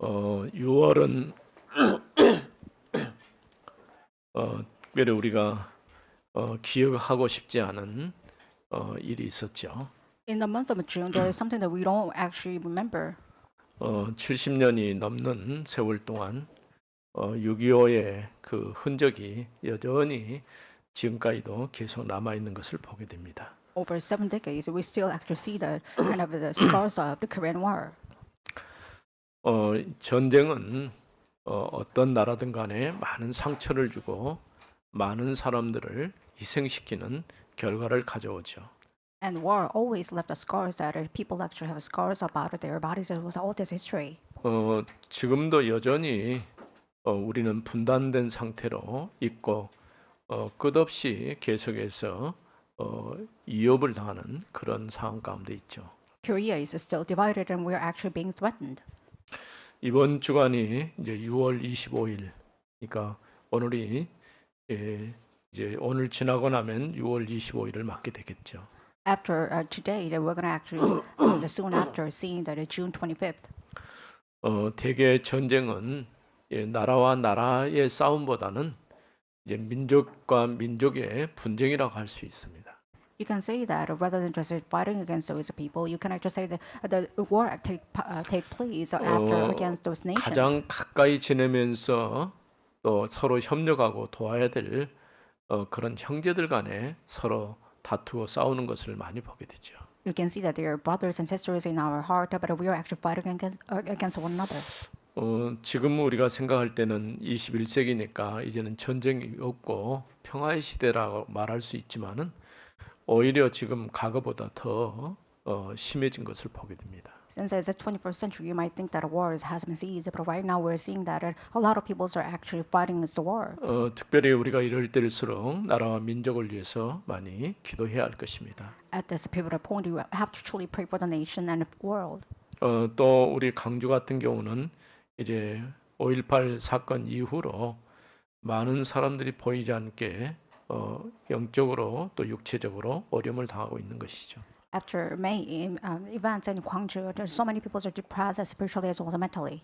6월은 특별히 우리가 기억하고 싶지 않은 일이 있었죠. In the month of June, there is something that we don't actually remember. 70년이 넘는 세월 동안 6.25의 그 흔적이 여전히 지금까지도 계속 남아 있는 것을 보게 됩니다. Over 7 decades, we still actually see the kind of the scars of the Korean War. 전쟁은 어떤 나라든 간에 많은 상처를 주고 많은 사람들을 희생시키는 결과를 가져오죠. And war always left the scars that people actually have scars about their bodies. It was all this history. 지금도 여전히 우리는 분단된 상태로 있고 끝없이 계속해서 위협을 당하는 그런 상황 가운데 있죠. Korea is still divided, and we are actually being threatened. 이번 주간이 이제 6월 25일, 그러니까 오늘이 이제 오늘 지나고 나면 6월 25일을 맞게 되겠죠. After today, that we're going to actually soon after seeing that June 25th. 대개 전쟁은 나라와 나라의 싸움보다는 이제 민족과 민족의 분쟁이라고 할 수 있습니다. You can say that rather than just fighting against those people, you can actually say that the war take place after against those nations. 가장 가까이 지내면서 또 서로 협력하고 도와야 될 그런 형제들 간에 서로 다투고 싸우는 것을 많이 보게 되죠. You can see that they are brothers and sisters in our heart, but we are actually fighting against one another. 지금 우리가 생각할 때는 21세기니까 이제는 전쟁이 없고 평화의 시대라고 말할 수 있지만은 오히려 지금 과거보다 더 심해진 것을 보게 됩니다. Since it's the 21st century, you might think that a war has been ceased, but right now we're seeing that a lot of peoples are actually fighting against the war. 특별히 우리가 이럴 때일수록 나라와 민족을 위해서 많이 기도해야 할 것입니다. At this pivotal point, you have to truly pray for the nation and the world. 또 우리 강주 같은 경우는 이제 5.18 사건 이후로 많은 사람들이 보이지 않게 영적으로 또 육체적으로 어려움을 당하고 있는 것이죠. After May events in Gwangju, there's so many people are depressed spiritually as well as mentally.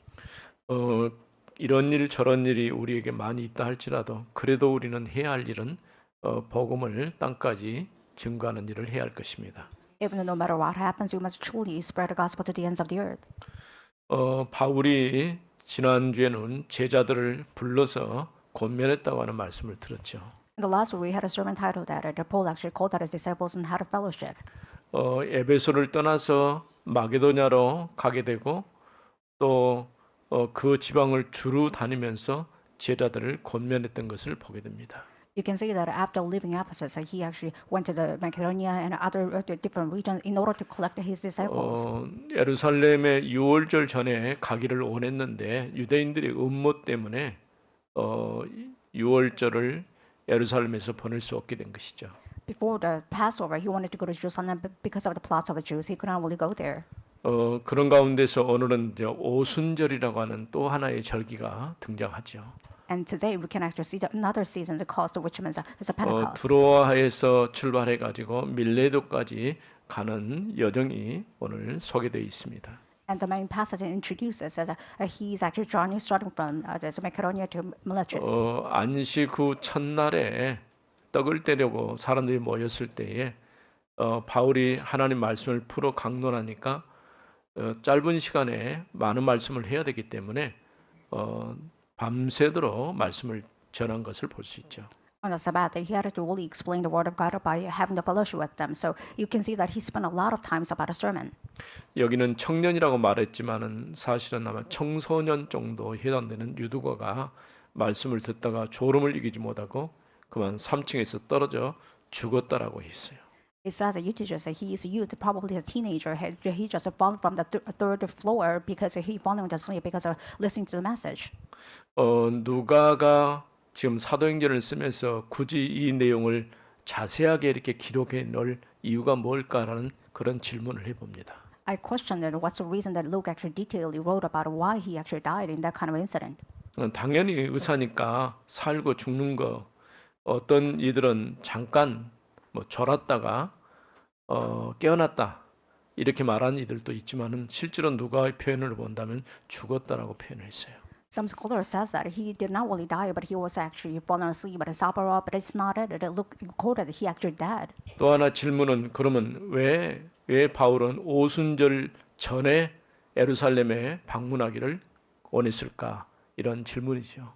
이런 일 저런 일이 우리에게 많이 있다 할지라도 그래도 우리는 해야 할 일은 복음을 땅까지 증거하는 일을 해야 할 것입니다. Even no matter what happens, you must truly spread the gospel to the ends of the earth. 바울이 지난주에는 제자들을 불러서 권면했다고 하는 말씀을 들었죠. In the last week, we had a sermon titled that Paul actually called out his disciples and had a fellowship. 에베소를 떠나서 마게도냐로 가게 되고 또 그 지방을 두루 다니면서 제자들을 권면했던 것을 보게 됩니다. You can see that after leaving Ephesus, he actually went to the Macedonia and other different regions in order to collect his disciples. 예루살렘에 유월절 전에 가기를 원했는데 유대인들의 음모 때문에 유월절을 예루살렘에서 보낼 수 없게 된 것이죠. Before the Passover, he wanted to go to Jerusalem, but because of the plots of the Jews, he could not really go there. 그런 가운데서 오늘은 이제 오순절이라고 하는 또 하나의 절기가 등장하죠. And today we can actually see another season called which means it's a Pentecost. 드로아에서 출발해 가지고 밀레도까지 가는 여정이 오늘 소개되어 있습니다. And the main passage introduces that he's actually journey starting from Macedonia to Miletus. 안식 후 첫날에 떡을 떼려고 사람들이 모였을 때에 바울이 하나님 말씀을 풀어 강론하니까 짧은 시간에 많은 말씀을 해야 되기 때문에 밤새도록 말씀을 전한 것을 볼 수 있죠. On the Sabbath, he had to really explain the word of God by having the fellowship with them. So you can see that he spent a lot of times about a sermon. 여기는 청년이라고 말했지만은 사실은 아마 청소년 정도 해당되는 유두가가 말씀을 듣다가 졸음을 이기지 못하고 그만 3층에서 떨어져 죽었다라고 했어요. It says that you teachers that he is youth, probably a teenager. He just fallen from the third floor because he fallen asleep because of listening to the message. 누가가 지금 사도행전을 쓰면서 굳이 이 내용을 자세하게 이렇게 기록해 놓을 이유가 뭘까라는 그런 질문을 해봅니다. I questioned that what's the reason that Luke actually detailedly wrote about why he actually died in that kind of incident. 당연히 의사니까 살고 죽는 거 어떤 이들은 잠깐 뭐 졸았다가 깨어났다 이렇게 말한 이들도 있지만은 실제로 누가의 표현을 본다면 죽었다라고 표현했어요. Some scholar says that he did not really die, but he was actually fallen asleep at a supper, but it's not it. It look recorded that he actually died. 또 하나 질문은 그러면 왜 바울은 오순절 전에 예루살렘에 방문하기를 원했을까? 이런 질문이죠.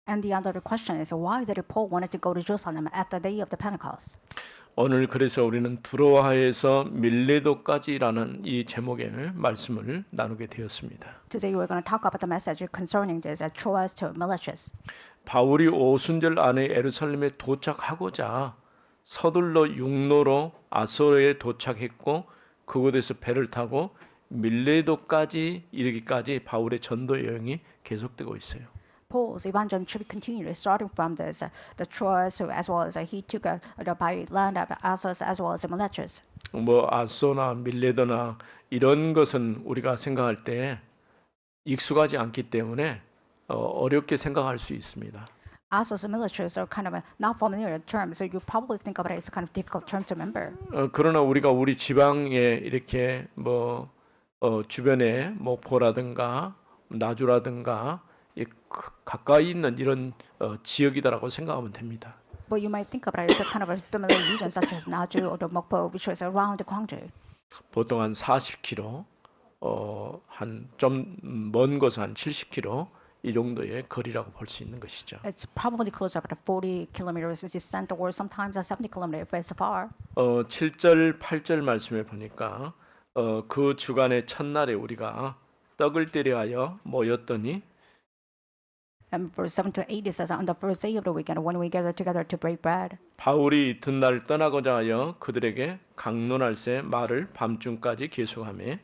And the other question is, why did Paul wanted to go to Jerusalem at the day of the Pentecost? 오늘 그래서 우리는 두로아에서 밀레도까지라는 이 제목의 말씀을 나누게 되었습니다. Today we're going to talk about the message concerning this at Troas to Miletus. 바울이 오순절 안에 예루살렘에 도착하고자 서둘러 육로로 아소르에 도착했고 그곳에서 배를 타고 밀레도까지 이르기까지 바울의 전도 여행이 계속되고 있어요. Paul's evangelism trip continued, starting from the Troas, as well as he took by land of Assos, as well as Miletus. 뭐 아소나 밀레도나 이런 것은 우리가 생각할 때 익숙하지 않기 때문에 어렵게 생각할 수 있습니다. Assos and Miletus are kind of not familiar terms, so you probably think about it as kind of difficult terms to remember. 그러나 우리가 우리 지방에 이렇게 뭐 주변에 목포라든가 나주라든가 가까이 있는 이런 지역이다라고 생각하면 됩니다. But you might think about it as a kind of a familiar region, such as Naju or the Mokpo, which is around Gwangju. 보통 한 40km, 한 좀 먼 곳은 한 70km 이 정도의 거리라고 볼 수 있는 것이죠. It's probably close up to 40 kilometers distant, or sometimes at 70 kilometers if it's far. 7절, 8절 말씀에 보니까 그 주간의 첫날에 우리가 떡을 때려하여 모였더니 And verse 7 to 8 it says, on the first day of the weekend, when we gather together to break bread, 바울이 이튿날 떠나고자 하여 그들에게 강론할새 말을 밤중까지 계속하며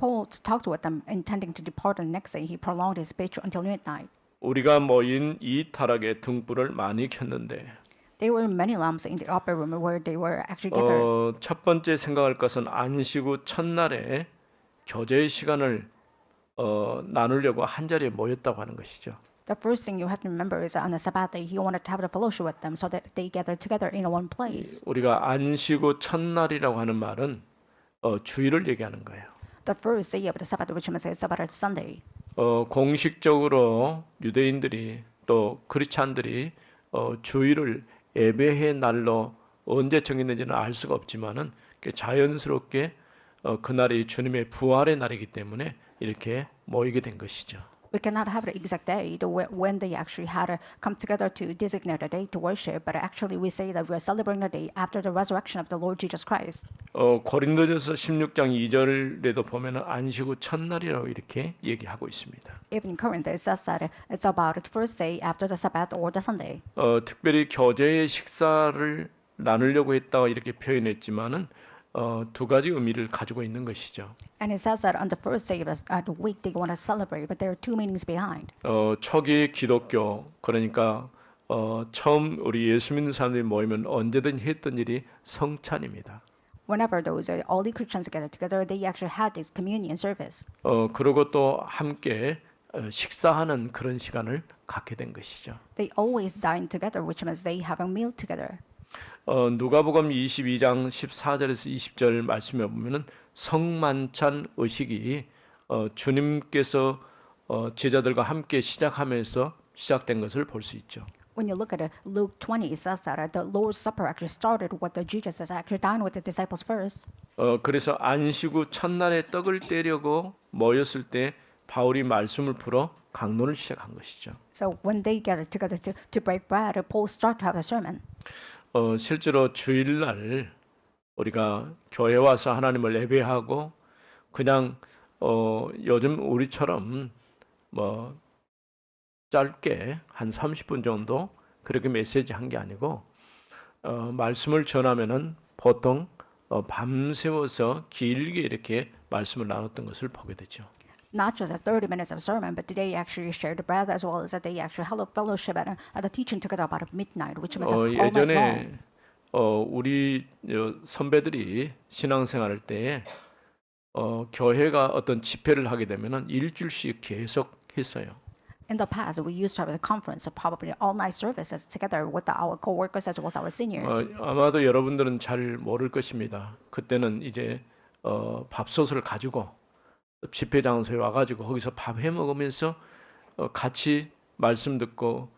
Paul talked with them, intending to depart, and the next day he prolonged his speech until midnight. 우리가 모인 이 타락에 등불을 많이 켰는데 There were many lamps in the upper room where they were actually gathered. 첫 번째 생각할 것은 안식 후 첫날에 교제의 시간을 나누려고 한 자리에 모였다고 하는 것이죠. The first thing you have to remember is that on the Sabbath day, he wanted to have a fellowship with them so that they gathered together in one place. 우리가 안식 후 첫날이라고 하는 말은 주일을 얘기하는 거예요. The first day of the Sabbath, which means it's about Sunday. 공식적으로 유대인들이 또 크리스찬들이 주일을 예배의 날로 언제 정했는지는 알 수가 없지만은 자연스럽게 그날이 주님의 부활의 날이기 때문에 이렇게 모이게 된 것이죠. We cannot have the exact day when they actually had to come together to designate a day to worship, but actually we say that we are celebrating the day after the resurrection of the Lord Jesus Christ. 고린도전서 16장 2절에도 보면은 안식 후 첫날이라고 이렇게 얘기하고 있습니다. Even in Corinth, it says that it's about the first day after the Sabbath or the Sunday. 특별히 교제의 식사를 나누려고 했다고 이렇게 표현했지만은 두 가지 의미를 가지고 있는 것이죠. And it says that on the first day of the week they want to celebrate, but there are two meanings behind. 초기 기독교 그러니까 처음 우리 예수 믿는 사람들이 모이면 언제든 했던 일이 성찬입니다. Whenever those early Christians get together, they actually had this communion service. 그리고 또 함께 식사하는 그런 시간을 갖게 된 것이죠. They always dine together, which means they have a meal together. 누가복음 22장 14절에서 20절 말씀에 보면은 성만찬 의식이 주님께서 제자들과 함께 시작하면서 시작된 것을 볼 수 있죠. When you look at Luke 20, it says that the Lord's Supper actually started with the Jesus has actually dined with the disciples first. 그래서 안식 후 첫날에 떡을 떼려고 모였을 때 바울이 말씀을 풀어 강론을 시작한 것이죠. So when they gathered together to break bread, Paul started to have a sermon. 실제로 주일날 우리가 교회 와서 하나님을 예배하고 그냥 요즘 우리처럼 뭐 짧게 한 30분 정도 그렇게 메시지 한 게 아니고 말씀을 전하면은 보통 밤새워서 길게 이렇게 말씀을 나눴던 것을 보게 되죠. Not just 30 minutes of sermon, but they actually shared the bread as well as that they actually held a fellowship at the teaching together about midnight, which was all night long. 예전에 우리 선배들이 신앙생활할 때에 교회가 어떤 집회를 하게 되면은 일주일씩 계속 했어요. In the past, we used to have a conference, probably all-night services together with our co-workers as well as our seniors. 아마도 여러분들은 잘 모를 것입니다. 그때는 이제 밥솥을 가지고 집회 장소에 와가지고 거기서 밥 해 먹으면서 같이 말씀 듣고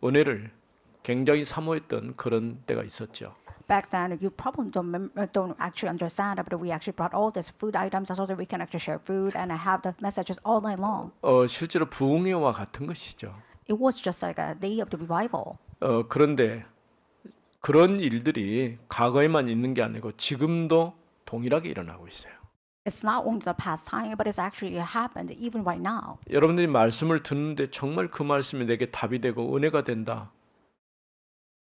은혜를 굉장히 사모했던 그런 때가 있었죠. Back then, you probably don't actually understand, but we actually brought all these food items so that we can actually share food and have the messages all night long. 실제로 부흥회와 같은 것이죠. It was just like a day of the revival. 그런데 그런 일들이 과거에만 있는 게 아니고 지금도 동일하게 일어나고 있어요. It's not only the past time, but it's actually happened even right now. 여러분들이 말씀을 듣는데 정말 그 말씀이 내게 답이 되고 은혜가 된다.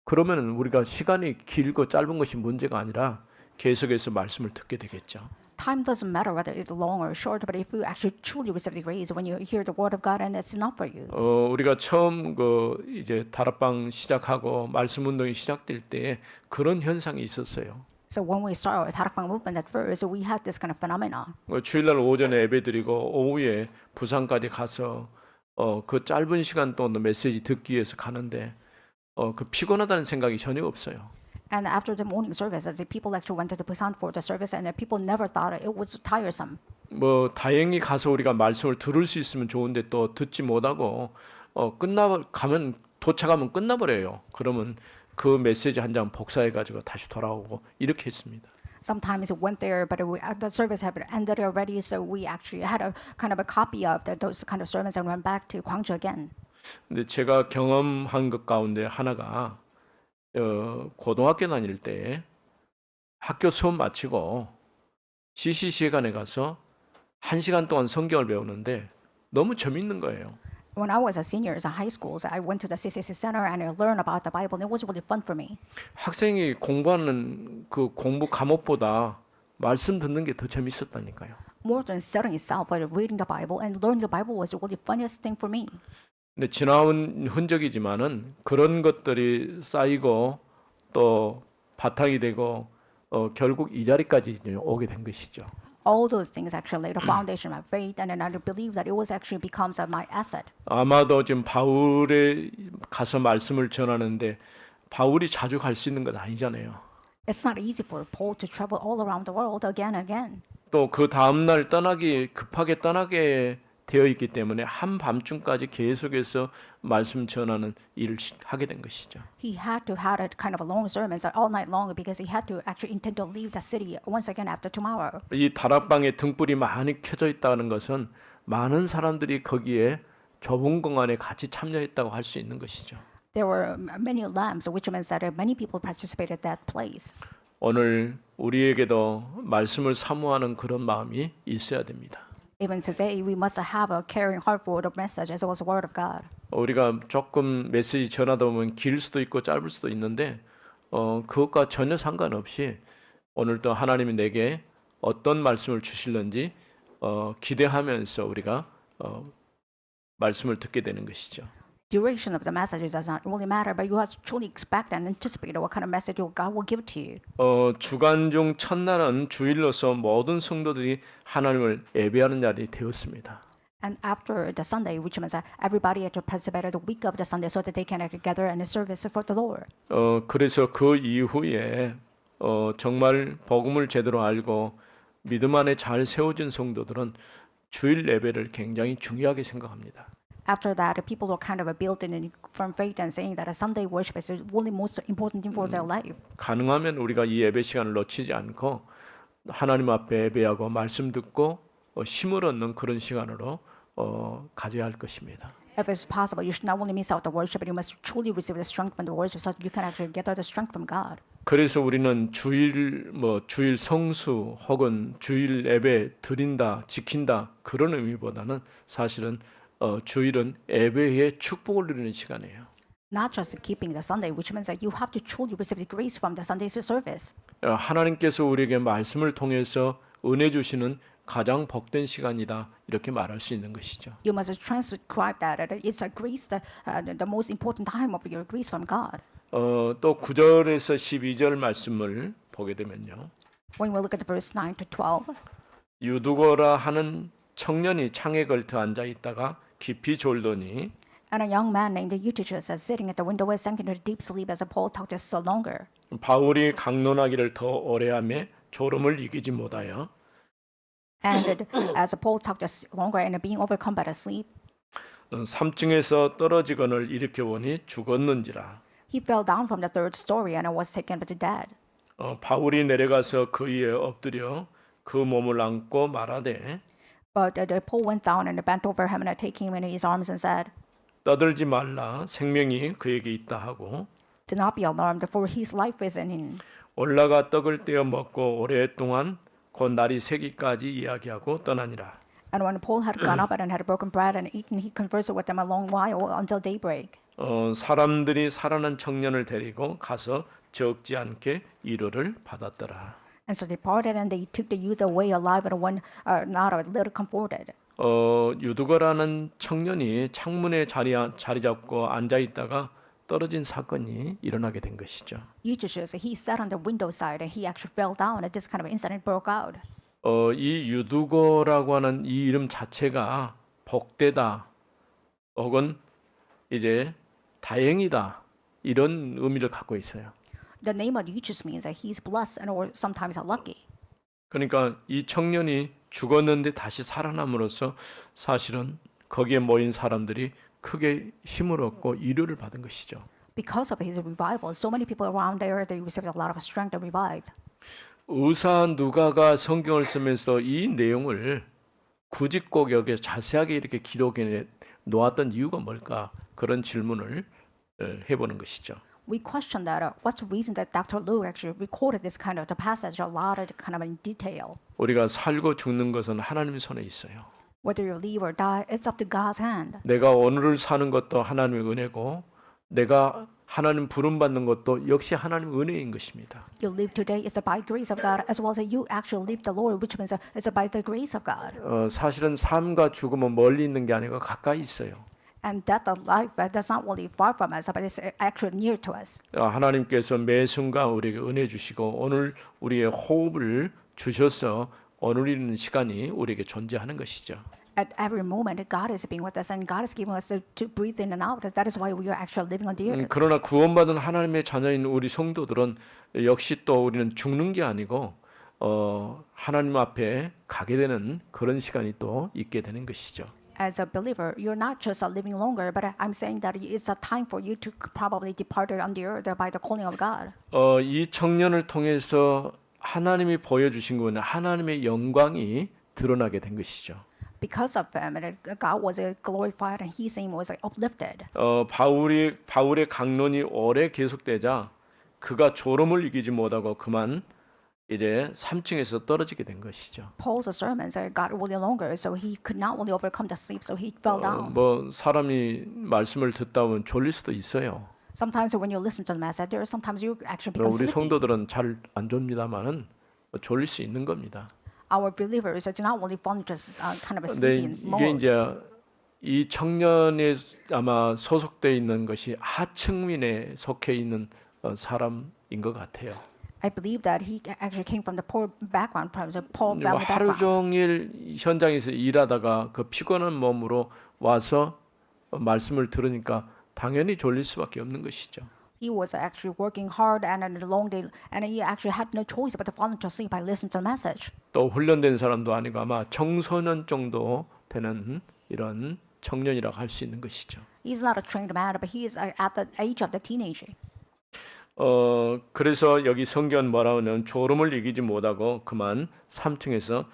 그러면 우리가 시간이 길고 짧은 것이 문제가 아니라 계속해서 말씀을 듣게 되겠죠. Time doesn't matter whether it's long or short, but if you actually truly receive the grace when you hear the word of God and it's enough for you. 우리가 처음 이제 다락방 시작하고 말씀 운동이 시작될 때 그런 현상이 있었어요. So when we started Tarakbang movement at first, we had this kind of phenomena. 주일날 오전에 예배드리고 오후에 부산까지 가서 그 짧은 시간 동안 메시지 듣기 위해서 가는데 그 피곤하다는 생각이 전혀 없어요. And after the morning service, as the people actually went to the Busan for the service, and the people never thought it was tiresome. 다행히 가서 우리가 말씀을 들을 수 있으면 좋은데 또 듣지 못하고 가면 도착하면 끝나버려요. 그러면 그 메시지 한 장 복사해 가지고 다시 돌아오고 이렇게 했습니다. Sometimes it went there, but the service had ended already, so we actually had a kind of a copy of those kind of sermons and went back to Gwangju again. 근데 제가 경험한 것 가운데 하나가 고등학교 다닐 때 학교 수업 마치고 CC 시간에 가서 1시간 동안 성경을 배우는데 너무 재밌는 거예요. When I was a senior in high school, I went to the CCC Center and I learned about the Bible, and it was really fun for me. 학생이 공부하는 그 공부 과목보다 말씀 듣는 게 더 재밌었다니까요. More than studying itself, but reading the Bible and learning the Bible was really the funniest thing for me. 근데 지나온 흔적이지만은 그런 것들이 쌓이고 또 바탕이 되고 결국 이 자리까지 오게 된 것이죠. All those things actually laid a foundation of my faith, and then I believe that it was actually becomes my asset. 아마도 지금 바울에 가서 말씀을 전하는데 바울이 자주 갈 수 있는 건 아니잖아요. It's not easy for Paul to travel all around the world again and again. 또 그 다음 날 급하게 떠나게 되어 있기 때문에 한밤중까지 계속해서 말씀 전하는 일을 하게 된 것이죠. He had to have a kind of a long sermons all night long because he had to actually intend to leave the city once again after tomorrow. 이 다락방에 등불이 많이 켜져 있다는 것은 많은 사람들이 거기에 좁은 공간에 같이 참여했다고 할 수 있는 것이죠. There were many lamps, which means that many people participated at that place. 오늘 우리에게도 말씀을 사모하는 그런 마음이 있어야 됩니다. Even today, we must have a caring heart for the message as well as the word of God. 우리가 조금 메시지 전하다 보면 길 수도 있고 짧을 수도 있는데 그것과 전혀 상관없이 오늘도 하나님이 내게 어떤 말씀을 주실는지 기대하면서 우리가 말씀을 듣게 되는 것이죠. Duration of the messages does not really matter, but you have to truly expect and anticipate what kind of message God will give to you. 주간 중 첫날은 주일로서 모든 성도들이 하나님을 예배하는 날이 되었습니다. And after the Sunday, which means that everybody had to participate the week of the Sunday so that they can gather in a service for the Lord. 그래서 그 이후에 정말 복음을 제대로 알고 믿음 안에 잘 세워진 성도들은 주일 예배를 굉장히 중요하게 생각합니다. After that, the people were kind of built in from faith and saying that a Sunday worship is really most important thing for their life. 가능하면 우리가 이 예배 시간을 놓치지 않고 하나님 앞에 예배하고 말씀 듣고 힘을 얻는 그런 시간으로 가져야 할 것입니다. If it's possible, you should not only miss out the worship, but you must truly receive the strength from the worship so that you can actually gather the strength from God. 그래서 우리는 주일 성수 혹은 주일 예배 드린다, 지킨다 그런 의미보다는 사실은 주일은 예배의 축복을 누리는 시간이에요. Not just keeping the Sunday, which means that you have to truly receive the grace from the Sunday service. 하나님께서 우리에게 말씀을 통해서 은혜 주시는 가장 복된 시간이다 이렇게 말할 수 있는 것이죠. You must transcribe that it's a grace, the most important time of your grace from God. 또 9절에서 12절 말씀을 보게 되면요. When we look at the verse 9 to 12, 유두고라 하는 청년이 창에 걸터 앉아 있다가 깊이 졸더니 and a young man named Eutychus sitting at the window sank into deep sleep as Paul talked so longer. 바울이 강론하기를 더 오래 하며 졸음을 이기지 못하여 And as Paul talked longer and being overcome by the sleep, 3층에서 떨어지거늘 일으켜 보니 죽었는지라. he fell down from the third story and was taken to death. 바울이 내려가서 그 위에 엎드려 그 몸을 안고 말하되 But Paul went down and bent over him and taking him in his arms and said, 떠들지 말라 생명이 그에게 있다 하고 "Do not be alarmed, for his life is in him." 올라가 떡을 떼어 먹고 오랫동안 곧 날이 새기까지 이야기하고 떠나니라. And when Paul had gone up and had broken bread and eaten, he conversed with them a long while until daybreak. 사람들이 살아난 청년을 데리고 가서 적지 않게 위로를 받았더라. And so they departed and they took the youth away alive and went not a little comforted. 유두거라는 청년이 창문에 자리 잡고 앉아 있다가 떨어진 사건이 일어나게 된 것이죠. Eutychus, he sat on the window side and he actually fell down and this kind of incident broke out. 이 유두거라고 하는 이 이름 자체가 복되다 혹은 이제 다행이다 이런 의미를 갖고 있어요. The name of Eutychus means that he's blessed and or sometimes lucky. 그러니까 이 청년이 죽었는데 다시 살아남으로써 사실은 거기에 모인 사람들이 크게 힘을 얻고 위로를 받은 것이죠. Because of his revival, so many people around there, they received a lot of strength and revived. 의사 누가가 성경을 쓰면서 이 내용을 굳이 꼭 여기에 자세하게 이렇게 기록해 놓았던 이유가 뭘까? 그런 질문을 해보는 것이죠. We question that. What's the reason that Dr. Luke actually recorded this kind of the passage a lot of kind of in detail? 우리가 살고 죽는 것은 하나님의 손에 있어요. Whether you live or die, it's up to God's hand. 내가 오늘을 사는 것도 하나님의 은혜고 내가 하나님 부름 받는 것도 역시 하나님의 은혜인 것입니다. You live today is by grace of God, as well as you actually live the Lord, which means it's by the grace of God. 사실은 삶과 죽음은 멀리 있는 게 아니고 가까이 있어요. And death of life does not really far from us, but it's actually near to us. 하나님께서 매 순간 우리에게 은혜 주시고 오늘 우리의 호흡을 주셔서 오늘이라는 시간이 우리에게 존재하는 것이죠. At every moment, God is being with us, and God is giving us to breathe in and out. That is why we are actually living on the earth. 그러나 구원받은 하나님의 자녀인 우리 성도들은 역시 또 우리는 죽는 게 아니고 하나님 앞에 가게 되는 그런 시간이 또 있게 되는 것이죠. As a believer, you're not just living longer, but I'm saying that it's a time for you to probably depart on the earth by the calling of God. 이 청년을 통해서 하나님이 보여주신 것은 하나님의 영광이 드러나게 된 것이죠. Because of him, God was glorified and His name was uplifted. 바울의 강론이 오래 계속되자 그가 졸음을 이기지 못하고 그만 이제 3층에서 떨어지게 된 것이죠. Paul's sermons got really longer, so he could not really overcome the sleep, so he fell down. 뭐 사람이 말씀을 듣다 보면 졸릴 수도 있어요. Sometimes when you listen to the message, there sometimes you actually become 우리 sleepy. 성도들은 잘 안 졸립니다만은 졸릴 수 있는 겁니다. Our believers do not really fall into kind of a 근데 sleeping 이게 mode. 이제 이 청년에 아마 소속돼 있는 것이 하층민에 속해 있는 사람인 것 같아요. I believe that he actually came from the poor background, from the poor 뭐 family 하루 background. 종일 현장에서 일하다가 그 피곤한 몸으로 와서 말씀을 들으니까 당연히 졸릴 수밖에 없는 것이죠. He was actually working hard and a long day, and he actually had no choice but to fall into sleep by listening to the message. 또 훈련된 사람도 아니고 아마 청소년 정도 되는 이런 청년이라고 할 수 있는 것이죠. He's not a trained man, but he is at the age of the teenager. 그래서 여기 성경은 뭐라고 하냐면 졸음을 이기지 못하고 그만 3층에서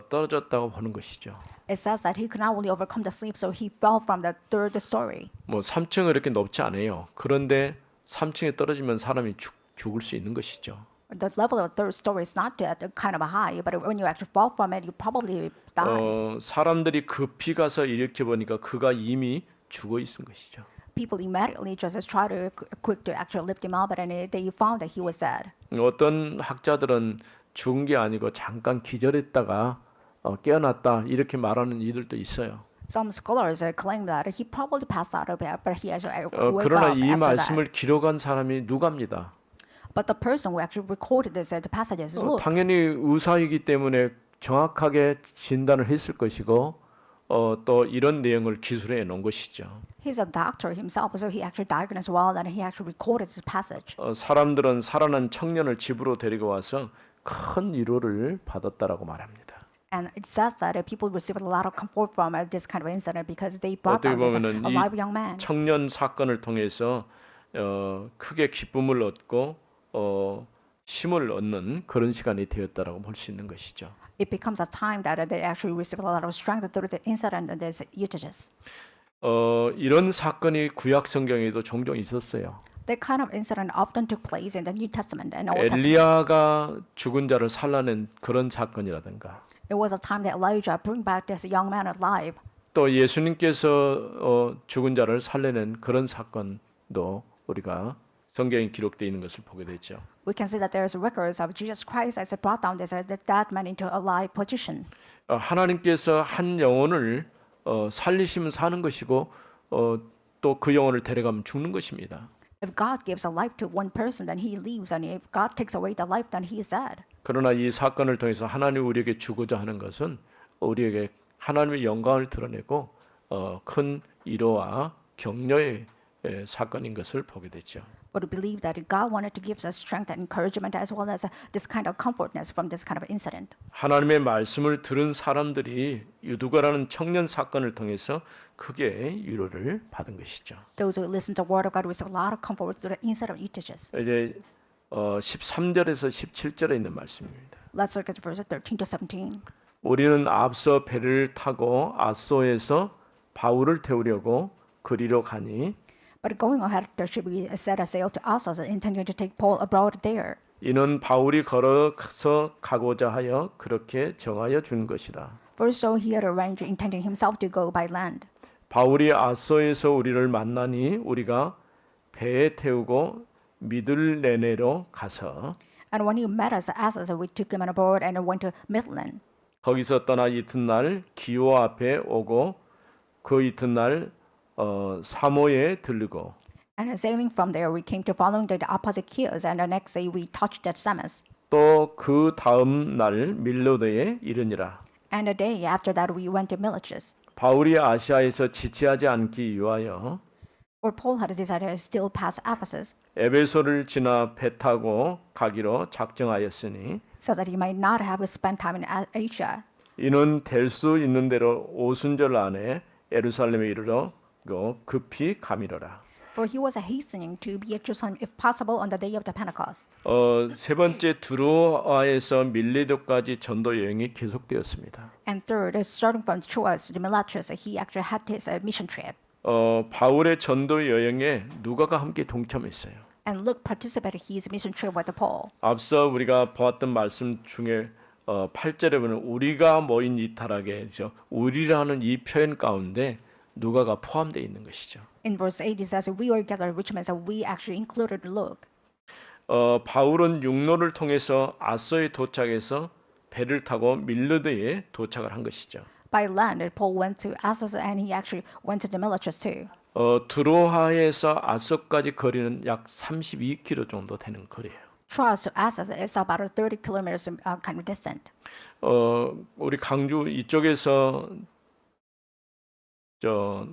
떨어졌다고 보는 것이죠. It says that he could not really overcome the sleep, so he fell from the third story. 뭐 3층은 이렇게 높지 않아요. 그런데 3층에 떨어지면 사람이 죽을 수 있는 것이죠. The level of the third story is not that kind of high, but when you actually fall from it, you probably die. 사람들이 급히 가서 일으켜 보니까 그가 이미 죽어 있은 것이죠. People immediately just try to quick to actually lift him up, but they found that he was dead. 어떤 학자들은 죽은 게 아니고 잠깐 기절했다가 깨어났다 이렇게 말하는 이들도 있어요. Some scholars claim that he probably passed out of it, but he actually woke 그러나 up 이 after that. 말씀을 기록한 사람이 누가입니다. But the person who actually recorded this passages is Luke. 당연히 의사이기 때문에 정확하게 진단을 했을 것이고 또 이런 내용을 기술해 놓은 것이죠. He's a doctor himself, so he actually diagnosed well, and he actually recorded this passage. 사람들은 살아난 청년을 집으로 데리고 와서 큰 위로를 받았다라고 말합니다. And it says that people received a lot of comfort from this kind of incident because they brought 어떻게 down this 보면은 이 alive young man. 청년 사건을 통해서 크게 기쁨을 얻고 힘을 얻는 그런 시간이 되었다라고 볼 수 있는 것이죠. It becomes a time that they actually received a lot of strength through the incident and this Eutychus. 이런 사건이 구약 성경에도 종종 있었어요. That kind of incident often took place in the New Testament and Old Testament. 엘리야가 죽은 자를 살라낸 그런 사건이라든가 It was a time that Elijah bring back this young man alive. 또 예수님께서 죽은 자를 살려낸 그런 사건도 우리가 성경에 기록되어 있는 것을 보게 되죠. We can see that there is records of Jesus Christ as he brought down this that man into a live position. 하나님께서 한 영혼을 살리시면 사는 것이고 또 그 영혼을 데려가면 죽는 것입니다. If God gives a life to one person, then he lives, and if God takes away the life, then he is dead. 그러나 이 사건을 통해서 하나님 우리에게 주고자 하는 것은 우리에게 하나님의 영광을 드러내고 큰 위로와 격려의 사건인 것을 보게 되죠. But we believe that God wanted to give us strength and encouragement as well as this kind of comfortness from this kind of incident. 하나님의 말씀을 들은 사람들이 유두가라는 청년 사건을 통해서 크게 위로를 받은 것이죠. Those who listen to the word of God receive a lot of comfort through the incident of Eutychus. 이제 13절에서 17절에 있는 말씀입니다. Let's look at verses 13 to 17. 우리는 앞서 배를 타고 아소에서 바울을 태우려고 그리로 가니 But going ahead, there should be set a sail to Assos, intending to take Paul abroad there. 이는 바울이 걸어서 가고자 하여 그렇게 정하여 준 것이라. For so he had arranged, intending himself to go by land. 바울이 아소에서 우리를 만나니 우리가 배에 태우고 미들레네로 가서 And when he met us at Assos, we took him on board and went to Midland. 거기서 떠나 이튿날 기오 앞에 오고 그 이튿날 사모에 들르고 And sailing from there, we came to following the opposite keels, and the next day we touched at Samos. 또 그 다음 날 밀로드에 이르니라. And a day after that, we went to Miletus. 바울이 아시아에서 지체하지 않기 위하여 For Paul had decided to still pass Ephesus, 에베소를 지나 배 타고 가기로 작정하였으니 so that he might not have spent time in Asia. 이는 될 수 있는 대로 오순절 안에 예루살렘에 이르러 급히 가미러라. For he was hastening to be at Jerusalem if possible on the day of the Pentecost. 세 번째 드로아에서 밀레도까지 전도 여행이 계속되었습니다. And third, starting from Troas to Miletus, he actually had his mission trip. 바울의 전도 여행에 누가가 함께 동참했어요. And Luke participated in his mission trip with Paul. 앞서 우리가 보았던 말씀 중에 8절에 보면 우리가 모인 이타락에죠. 우리라는 이 표현 가운데 누가가 포함되어 있는 것이죠. In verse 8, it says, we were gathered, which means that we actually included Luke. 바울은 육로를 통해서 아소에 도착해서 배를 타고 밀르드에 도착을 한 것이죠. By land, Paul went to Assos and he actually went to the Miletus too. 드로하에서 아소까지 거리는 약 32km 정도 되는 거리예요. Troas to Assos is about 30 kilometers kind of distant. 우리 강주 이쪽에서 저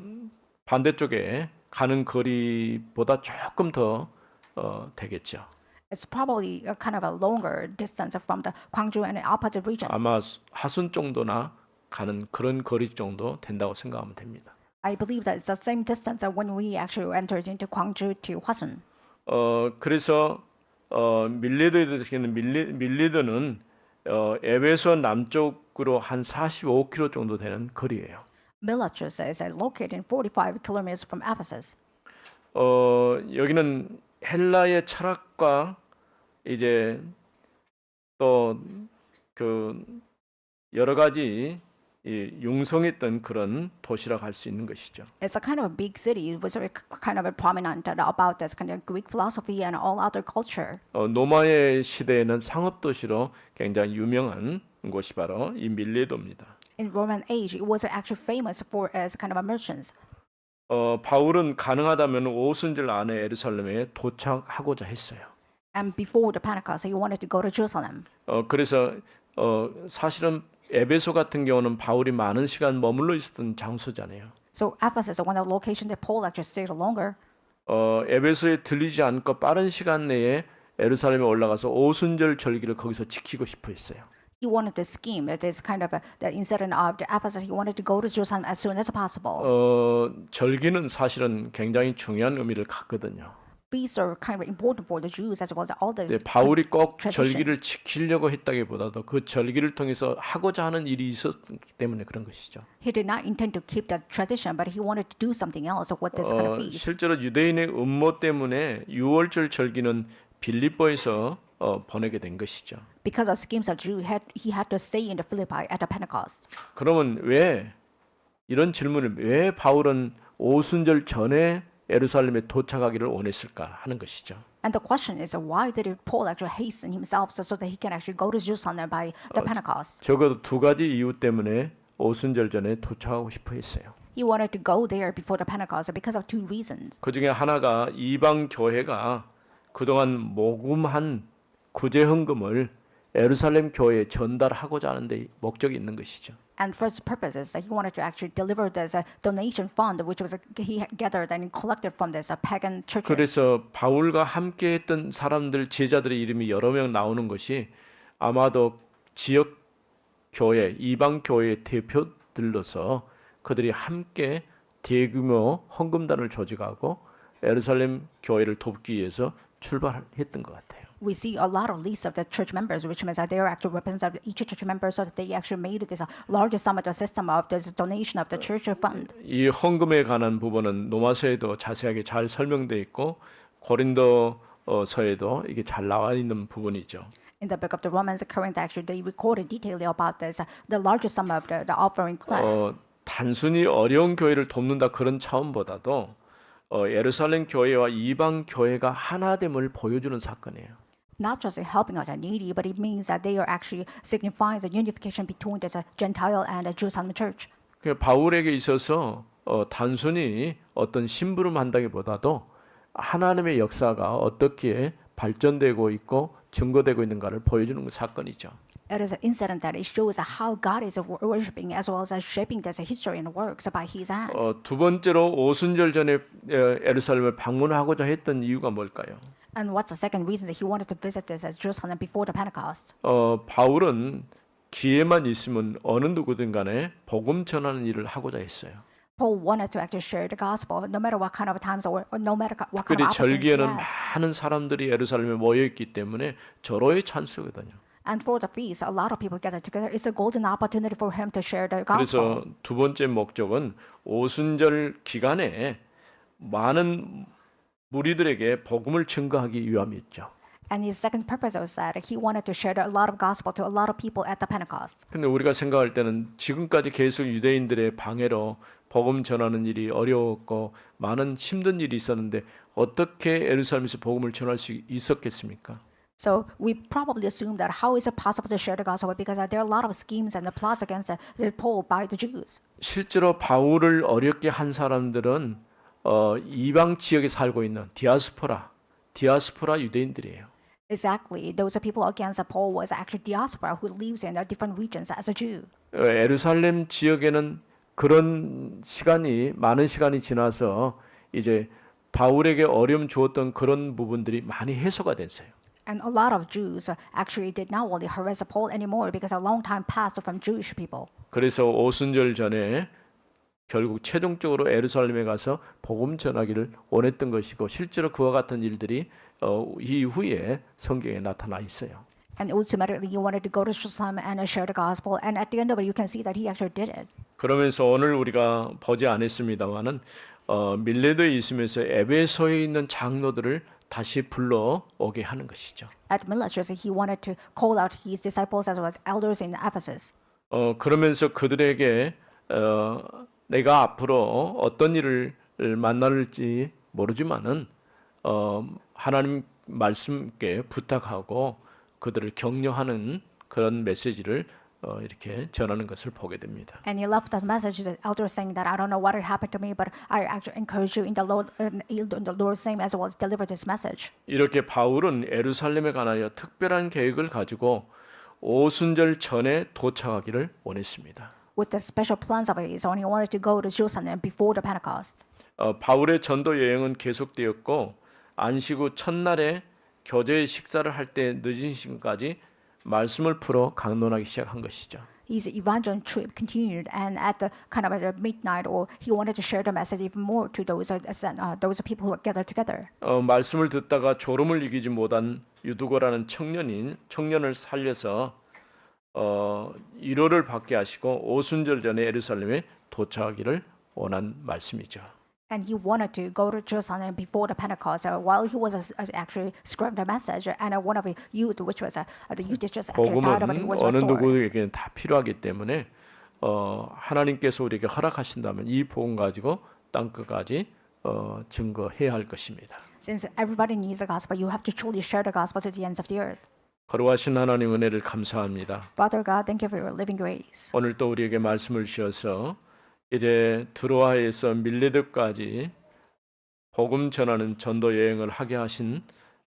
반대쪽에 가는 거리보다 조금 더 되겠죠. It's probably a kind of a longer distance from the Gwangju and the opposite region. 아마 하순 정도나 가는 그런 거리 정도 된다고 생각하면 됩니다. I believe that it's the same distance when we actually entered into Gwangju to Hwasun. 그래서 밀리드는 에베소 남쪽으로 한 45km 정도 되는 거리예요. Miletus is located 45 kilometers from Ephesus. 여기는 헬라의 철학과 이제 또 그 여러 가지 융성했던 그런 도시라고 할 수 있는 것이죠. It's a kind of a big city. It was very kind of a prominent about this kind of Greek philosophy and all other culture. 노마의 시대에는 상업 도시로 굉장히 유명한 곳이 바로 이 밀레도입니다. In Roman age, it was actually famous for as kind of a merchants. 바울은 가능하다면 오순절 안에 예루살렘에 도착하고자 했어요. And before the Pentecost, he wanted to go to Jerusalem. 그래서 사실은 에베소 같은 경우는 바울이 많은 시간 머물러 있었던 장소잖아요. So Ephesus is one of the locations that Paul actually stayed longer. 에베소에 들리지 않고 빠른 시간 내에 예루살렘에 올라가서 오순절 절기를 거기서 지키고 싶어 했어요. He wanted to scheme this kind of the incident of the Ephesus. He wanted to go to Jerusalem as soon as possible. 절기는 사실은 굉장히 중요한 의미를 갖거든요. Feasts are kind of important for the Jews as well as all the 네, 바울이 꼭 tradition. 절기를 지키려고 했다기보다도 그 절기를 통해서 하고자 하는 일이 있었기 때문에 그런 것이죠. He did not intend to keep that tradition, but he wanted to do something else with this kind of feast. 실제로 유대인의 음모 때문에 유월절 절기는 빌립보에서 보내게 된 것이죠. Because of schemes of Jew, he had to stay in the Philippi at the Pentecost. 그러면 왜 이런 질문을 왜 바울은 오순절 전에 예루살렘에 도착하기를 원했을까 하는 것이죠. And the question is, why did Paul actually hasten himself so that he can actually go to Jerusalem by the Pentecost? 적어도 두 가지 이유 때문에 오순절 전에 도착하고 싶어 했어요. He wanted to go there before the Pentecost because of two reasons. 그 중에 하나가 이방 교회가 그동안 모금한 구제 헌금을 예루살렘 교회에 전달하고자 하는데 목적이 있는 것이죠. And first purpose is that he wanted to actually deliver this donation fund, which was he gathered and collected from this pagan churches. 그래서 바울과 함께했던 사람들 제자들의 이름이 여러 명 나오는 것이 아마도 지역 교회, 이방 교회의 대표들로서 그들이 함께 대규모 헌금단을 조직하고 예루살렘 교회를 돕기 위해서 출발했던 것 같아요. We see a lot of lists of the church members, which means that they are actually representative of each church member, so that they actually made this largest sum of the system of this donation of the church fund. 이 헌금에 관한 부분은 로마서에도 자세하게 잘 설명되어 있고 고린도서에도 이게 잘 나와 있는 부분이죠. In the book of the Romans, Corinth, actually they recorded detailedly about this, the largest sum of the offering collected. 단순히 어려운 교회를 돕는다 그런 차원보다도 예루살렘 교회와 이방 교회가 하나됨을 보여주는 사건이에요. Not just helping out the needy, but it means that they are actually signifying the unification between the Gentile and the Jerusalem church. 바울에게 있어서 단순히 어떤 심부름 한다기보다도 하나님의 역사가 어떻게 발전되고 있고 증거되고 있는가를 보여주는 사건이죠. It is an incident that it shows how God is worshiping as well as shaping this history and works by His hand. 두 번째로 오순절 전에 예루살렘을 방문하고자 했던 이유가 뭘까요? And what's the second reason that he wanted to visit this Jerusalem before the Pentecost? 바울은 기회만 있으면 어느 누구든 간에 복음 전하는 일을 하고자 했어요. Paul wanted to actually share the gospel, no matter what kind of times or no matter what kind 특별히 of opportunity he 절기에는 has. 많은 사람들이 예루살렘에 모여 있기 때문에 절호의 찬스거든요. And for the feast, a lot of people gather together. It's a golden opportunity for him to share the 그래서 gospel. 두 번째 목적은 오순절 기간에 많은 무리들에게 복음을 증거하기 위함이었죠. And his second purpose was that he wanted to share a lot of gospel to a lot of people at the Pentecost. 근데 우리가 생각할 때는 지금까지 계속 유대인들의 방해로 복음 전하는 일이 어려웠고 많은 힘든 일이 있었는데 어떻게 예루살렘에서 복음을 전할 수 있었겠습니까? So we probably assume that how is it possible to share the gospel because there are a lot of schemes and the plots against the Paul by the Jews. 실제로 바울을 어렵게 한 사람들은 이방 지역에 살고 있는 디아스포라 유대인들이에요. Exactly. Those are people against Paul was actually diaspora who lives in different regions as a Jew. 예루살렘 지역에는 그런 많은 시간이 지나서 이제 바울에게 어려움 주었던 그런 부분들이 많이 해소가 됐어요. And a lot of Jews actually did not only harass Paul anymore because a long time passed from Jewish people. 그래서 오순절 전에 결국 최종적으로 예루살렘에 가서 복음 전하기를 원했던 것이고 실제로 그와 같은 일들이 이후에 성경에 나타나 있어요. And ultimately, he wanted to go to Jerusalem and share the gospel. And at the end of it, you can see that he actually did it. 그러면서 오늘 우리가 보지 않았습니다만은 밀레도에 있으면서 에베소에 있는 장로들을 다시 불러오게 하는 것이죠. At Miletus, he wanted to call out his disciples as well as elders in Ephesus. 그러면서 그들에게 내가 앞으로 어떤 일을 만날지 모르지만은 하나님 말씀께 부탁하고 그들을 격려하는 그런 메시지를 이렇게 전하는 것을 보게 됩니다. And he left that message to the elders saying that I don't know what had happened to me, but I actually encourage you in the Lord's name as well as deliver this message. 이렇게 바울은 예루살렘에 관하여 특별한 계획을 가지고 오순절 전에 도착하기를 원했습니다. With the special plans of his own, he wanted to go to Jerusalem before the Pentecost. 바울의 전도 여행은 계속되었고 안식 후 첫날에 교제의 식사를 할 때 늦은 시간까지 말씀을 풀어 강론하기 시작한 것이죠. His evangelical trip continued, and at the kind of at the midnight, or he wanted to share the message even more to those people who were gathered together. 말씀을 듣다가 졸음을 이기지 못한 유두고라는 청년을 살려서 위로를 받게 하시고 오순절 전에 예루살렘에 도착하기를 원한 말씀이죠. And he wanted to go to Jerusalem before the Pentecost, while he was actually scribing the message, and one of the youth, which was the youth just actually died, but he 복음은 was 어느 restored. 누구에게는 다 필요하기 때문에 하나님께서 우리에게 허락하신다면 이 복음 가지고 땅 끝까지 증거해야 할 것입니다. Since everybody needs the gospel, you have to truly share the gospel to the ends of the earth. 거룩하신 하나님 은혜를 감사합니다. Father God, thank you for your living grace. 오늘 또 우리에게 말씀을 주셔서 이제 드로아에서 밀레드까지 복음 전하는 전도 여행을 하게 하신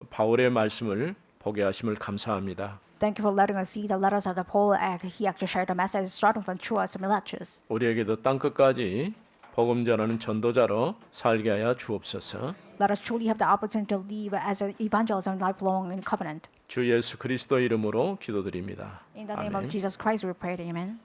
바울의 말씀을 보게 하심을 감사합니다. Thank you for letting us see the letters of the Paul. He actually shared the message starting from Troas to Miletus. 우리에게도 땅 끝까지 복음 전하는 전도자로 살게 하여 주옵소서. Let us truly have the opportunity to live as an evangelism lifelong in covenant. 주 예수 그리스도 이름으로 기도드립니다. In the name 아멘. of Jesus Christ, we pray. Amen.